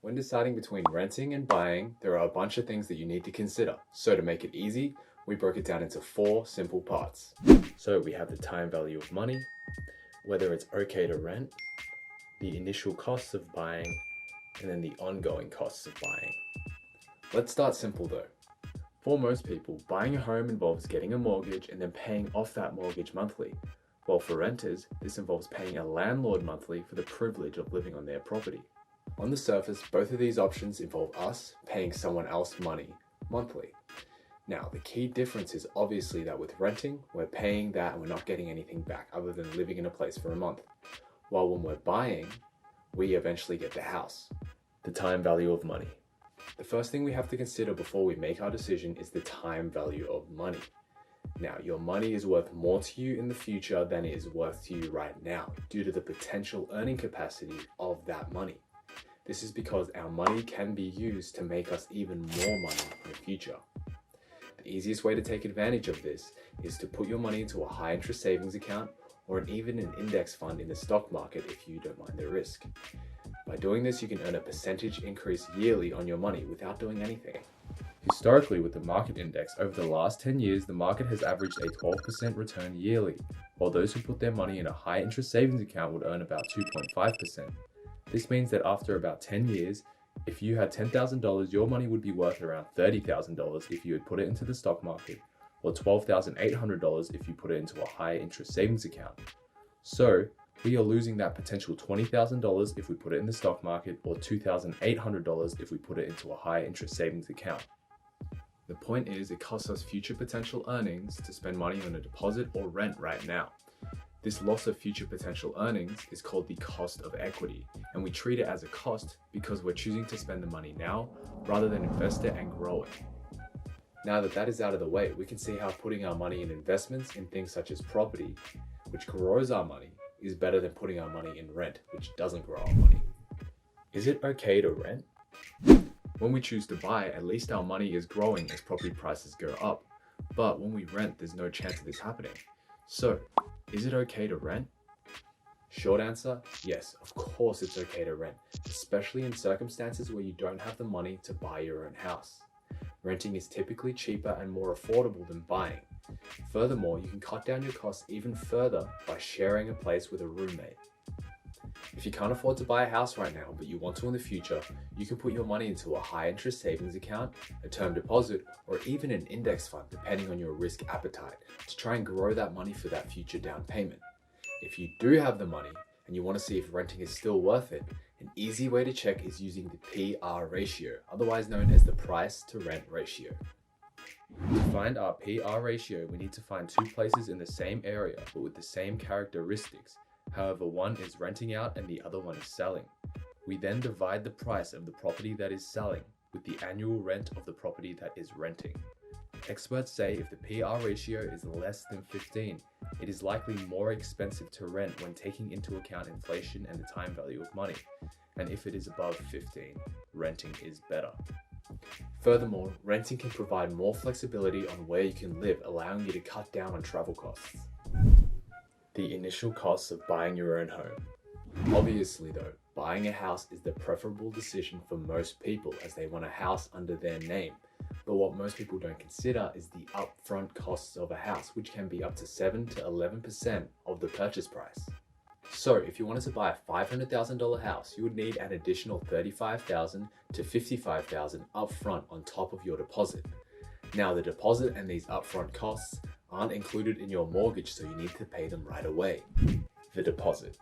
When deciding between renting and buying, there are a bunch of things that you need to consider. So to make it easy, we broke it down into 4 simple parts. So we have the time value of money, whether it's okay to rent, the initial costs of buying, and then the ongoing costs of buying. Let's start simple though. For most people, buying a home involves getting a mortgage and then paying off that mortgage monthly. While for renters, this involves paying a landlord monthly for the privilege of living on their property. On the surface, both of these options involve us paying someone else money monthly. Now, the key difference is obviously that with renting, we're paying that and we're not getting anything back other than living in a place for a month. While when we're buying, we eventually get the house. The time value of money. The first thing we have to consider before we make our decision is the time value of money. Now, your money is worth more to you in the future than it is worth to you right now due to the potential earning capacity of that money. This is because our money can be used to make us even more money in the future. The easiest way to take advantage of this is to put your money into a high interest savings account or even an index fund in the stock market if you don't mind the risk. By doing this, you can earn a percentage increase yearly on your money without doing anything. Historically, with the market index, over the last 10 years, the market has averaged a 12% return yearly, while those who put their money in a high interest savings account would earn about 2.5%. This means that after about 10 years, if you had $10,000, your money would be worth around $30,000 if you had put it into the stock market, or $12,800 if you put it into a high interest savings account. So, we are losing that potential $20,000 if we put it in the stock market, or $2,800 if we put it into a high interest savings account. The point is, it costs us future potential earnings to spend money on a deposit or rent right now. This loss of future potential earnings is called the cost of equity, and we treat it as a cost because we're choosing to spend the money now rather than invest it and grow it. Now that that is out of the way, we can see how putting our money in investments in things such as property, which grows our money, is better than putting our money in rent, which doesn't grow our money. Is it okay to rent? When we choose to buy, at least our money is growing as property prices go up. But when we rent, there's no chance of this happening. So, is it okay to rent? Short answer, yes, of course it's okay to rent, especially in circumstances where you don't have the money to buy your own house. Renting is typically cheaper and more affordable than buying. Furthermore, you can cut down your costs even further by sharing a place with a roommate. If you can't afford to buy a house right now, but you want to in the future, you can put your money into a high interest savings account, a term deposit, or even an index fund, depending on your risk appetite, to try and grow that money for that future down payment. If you do have the money and you want to see if renting is still worth it, an easy way to check is using the PR ratio, otherwise known as the price to rent ratio. To find our PR ratio, we need to find 2 places in the same area, but with the same characteristics. However, one is renting out and the other one is selling. We then divide the price of the property that is selling with the annual rent of the property that is renting. Experts say if the PR ratio is less than 15, it is likely more expensive to rent when taking into account inflation and the time value of money. And if it is above 15, renting is better. Furthermore, renting can provide more flexibility on where you can live, allowing you to cut down on travel costs. The initial costs of buying your own home. Obviously though, buying a house is the preferable decision for most people as they want a house under their name. But what most people don't consider is the upfront costs of a house, which can be up to 7 to 11% of the purchase price. So if you wanted to buy a $500,000 house, you would need an additional $35,000 to $55,000 upfront on top of your deposit. Now the deposit and these upfront costs aren't included in your mortgage, so you need to pay them right away. The deposit.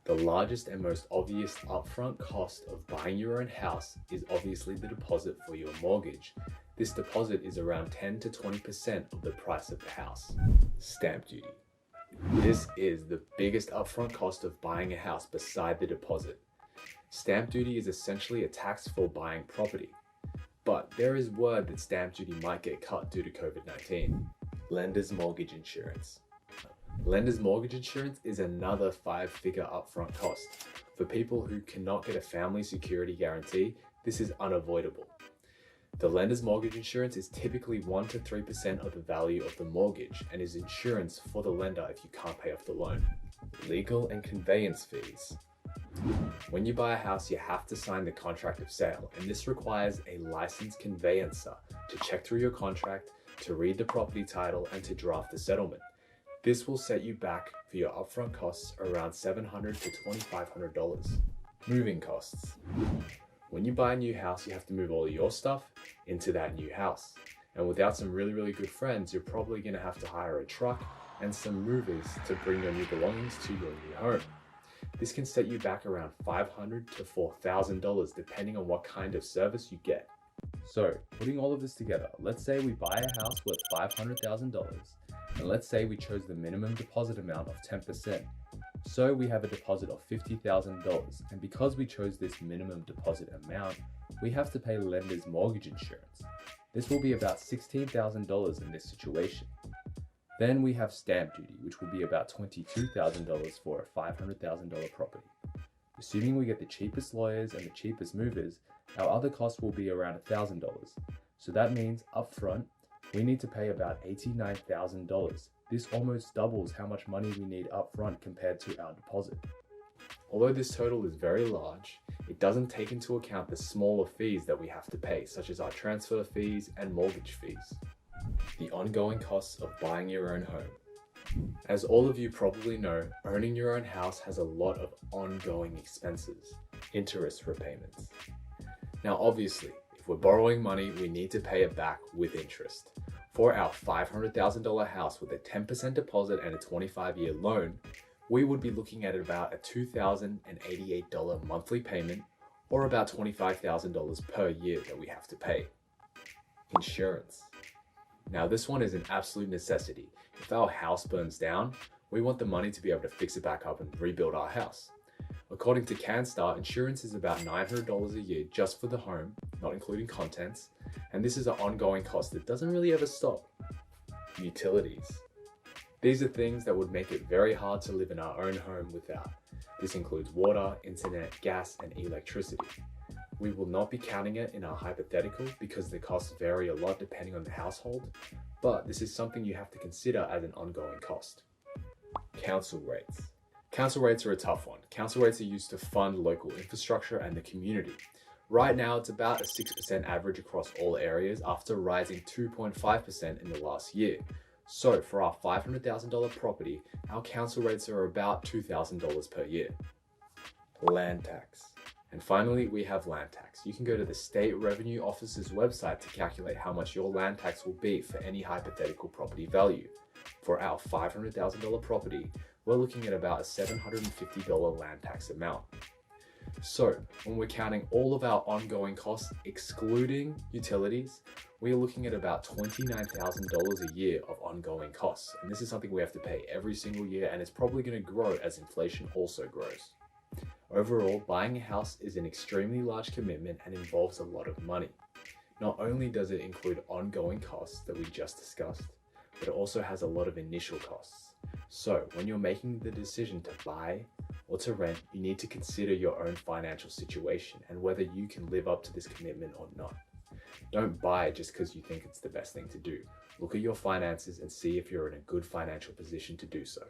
The largest and most obvious upfront cost of buying your own house is obviously the deposit for your mortgage. This deposit is around 10 to 20% of the price of the house. Stamp duty. This is the biggest upfront cost of buying a house beside the deposit. Stamp duty is essentially a tax for buying property. But there is word that stamp duty might get cut due to COVID-19. Lender's mortgage insurance. Lender's mortgage insurance is another 5-figure upfront cost. For people who cannot get a family security guarantee, this is unavoidable. The lender's mortgage insurance is typically 1 to 3% of the value of the mortgage and is insurance for the lender if you can't pay off the loan. Legal and conveyance fees. When you buy a house, you have to sign the contract of sale, and this requires a licensed conveyancer to check through your contract, to read the property title, and to draft the settlement. This will set you back for your upfront costs around $700 to $2,500. Moving costs. When you buy a new house, you have to move all of your stuff into that new house. And without some really good friends, you're probably going to have to hire a truck and some movers to bring your new belongings to your new home. This can set you back around $500 to $4,000 depending on what kind of service you get. So, putting all of this together, let's say we buy a house worth $500,000, and let's say we chose the minimum deposit amount of 10%. So we have a deposit of $50,000, and because we chose this minimum deposit amount, we have to pay lender's mortgage insurance. This will be about $16,000 in this situation. Then we have stamp duty, which will be about $22,000 for a $500,000 property. Assuming we get the cheapest lawyers and the cheapest movers, our other costs will be around $1,000. So that means upfront, we need to pay about $89,000. This almost doubles how much money we need upfront compared to our deposit. Although this total is very large, it doesn't take into account the smaller fees that we have to pay, such as our transfer fees and mortgage fees. The ongoing costs of buying your own home. As all of you probably know, owning your own house has a lot of ongoing expenses, interest repayments. Now obviously, if we're borrowing money, we need to pay it back with interest. For our $500,000 house with a 10% deposit and a 25-year loan, we would be looking at about a $2,088 monthly payment, or about $25,000 per year that we have to pay. Insurance. Now this one is an absolute necessity. If our house burns down, we want the money to be able to fix it back up and rebuild our house. According to CanStar, insurance is about $900 a year just for the home, not including contents, and this is an ongoing cost that doesn't really ever stop. Utilities. These are things that would make it very hard to live in our own home without. This includes water, internet, gas, and electricity. We will not be counting it in our hypothetical because the costs vary a lot depending on the household, but this is something you have to consider as an ongoing cost. Council rates. Council rates are a tough one. Council rates are used to fund local infrastructure and the community. Right now, it's about a 6% average across all areas after rising 2.5% in the last year. So for our $500,000 property, our council rates are about $2,000 per year. Land tax. And finally, we have land tax. You can go to the State Revenue Office's website to calculate how much your land tax will be for any hypothetical property value. For our $500,000 property, we're looking at about a $750 land tax amount. So when we're counting all of our ongoing costs, excluding utilities, we are looking at about $29,000 a year of ongoing costs. And this is something we have to pay every single year, and it's probably going to grow as inflation also grows. Overall, buying a house is an extremely large commitment and involves a lot of money. Not only does it include ongoing costs that we just discussed, but it also has a lot of initial costs. So when you're making the decision to buy or to rent, you need to consider your own financial situation and whether you can live up to this commitment or not. Don't buy just because you think it's the best thing to do. Look at your finances and see if you're in a good financial position to do so.